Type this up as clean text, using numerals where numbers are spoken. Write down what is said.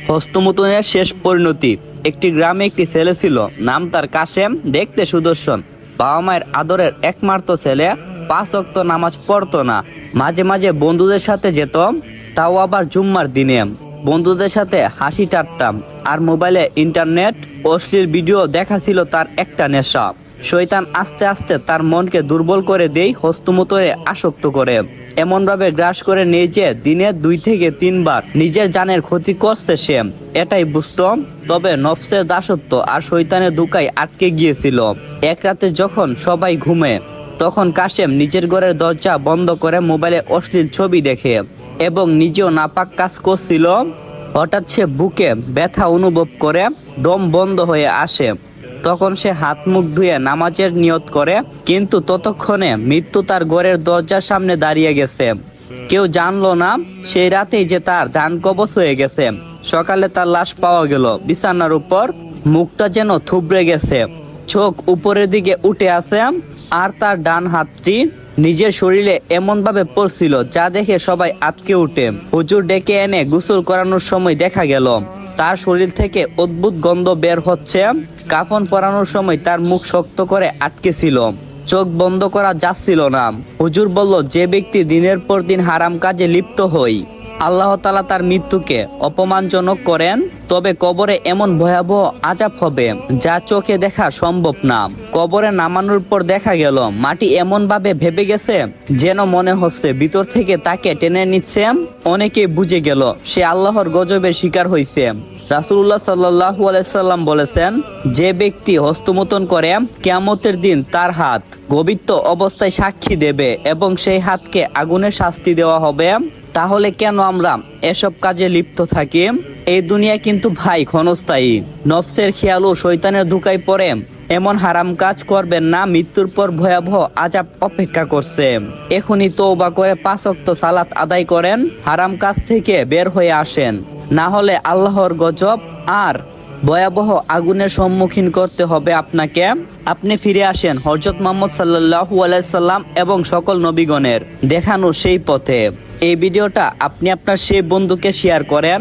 হস্তমৈথুনের শেষ পরিণতি। একটি গ্রামে একটি ছেলে ছিল, নাম তার কাশেম, দেখতে সুদর্শন। বাবা মায়ের আদরের একমাত্র ছেলে, 5 ওয়াক্ত নামাজ পড়তো না। মাঝে মাঝে বন্ধুদের সাথে যেত, তাও আবার জুম্মার দিনে। বন্ধুদের সাথে হাসি ঠাট্টা আর মোবাইলে ইন্টারনেট অশ্লীল ভিডিও দেখা ছিল তার একটা নেশা। শয়তান আস্তে আস্তে তার মনকে দুর্বল করে দেয়, হস্তমৈথুনে আসক্ত করে। এমনভাবে গ্রাস করে নিয়ে যে দিনে 2 থেকে 3 বার নিজের জানের ক্ষতি করছে সে। এটাই বুঝতো, তবে নফসের দাসত্ব আর শয়তানের ধোঁকায় আটকে গিয়েছিল। এক রাতে যখন সবাই ঘুমে, তখন কাশেম নিজের ঘরের দরজা বন্ধ করে মোবাইলে অশ্লীল ছবি দেখে এবং নিজেও নাপাক কাজ করছিল। হঠাৎ সে বুকে ব্যথা অনুভব করে, দম বন্ধ হয়ে আসে। তখন সে হাত মুখ ধুয়ে নামাজের নিয়ত করে, কিন্তু ততক্ষণে মৃত্যু তার ঘরের দরজার সামনে দাঁড়িয়ে গেছে। কেউ জানলো না সেই রাতেই যে তার জান কবজ হয়ে গেছে। সকালে তার লাশ পাওয়া গেল বিছানার উপর, মুখটা যেন থুবড়ে গেছে, চোখ উপরের দিকে উঠে আছে, আর তার ডান হাতটি নিজের শরীরে এমন ভাবে পড়ছিল যা দেখে সবাই আটকে উঠে। হুজুর ডেকে এনে গোসল করানোর সময় দেখা গেল তার শরীর থেকে অদ্ভুত গন্ধ বের হচ্ছে। কাফন পরানোর সময় তার মুখ শক্ত করে আটকে ছিল, চোখ বন্ধ করা যাচ্ছিল না। হুজুর বলল, যে ব্যক্তি দিনের পর দিন হারাম কাজে লিপ্ত হই, আল্লাহ তাআলা তার মৃত্যুকে অপমানজনক করেন, তবে কবরে এমন ভয়াবহ আযাব হবে যা চোখে দেখা সম্ভব না। কবরে নামানোর পর দেখা গেল মাটি এমন ভাবে ভেবে গেছে যেন মনে হচ্ছে ভিতর থেকে তাকে টেনে নিচ্ছে। অনেকেই বুঝে গেল সে আল্লাহর গজবের শিকার হয়েছে। রাসূলুল্লাহ সাল্লাল্লাহু আলাইহি সাল্লাম বলেছেন, যে ব্যক্তি হস্তমৈথুন করে, কিয়ামতের দিন তার হাত গবিত্ব অবস্থায় সাক্ষী দেবে এবং সেই হাতকে আগুনের শাস্তি দেওয়া হবে। তাহলে কেন আমরা এসব কাজে লিপ্ত থাকি? এই দুনিয়া কিন্তু ভাই ক্ষণস্থায়ী। নফসের খেয়াল ও শয়তানের ধোঁকায় পড়ে এমন হারাম কাজ করবেন না, মৃত্যুর পর ভয়াবহ আযাব অপেক্ষা করছে। এখনই তওবা করে 5 ওয়াক্ত সালাত আদায় করেন, হারাম কাজ থেকে বের হয়ে আসেন, না হলে আল্লাহর গজব আর ভয়াবহ আগুনের সম্মুখীন করতে হবে আপনাকে। আপনি ফিরে আসেন হযরত মুহাম্মদ সাল্লাল্লাহু আলাইহি সাল্লাম এবং সকল নবীগণের দেখানো সেই পথে। এই ভিডিওটা আপনি আপনার সেই বন্ধুকে শেয়ার করেন।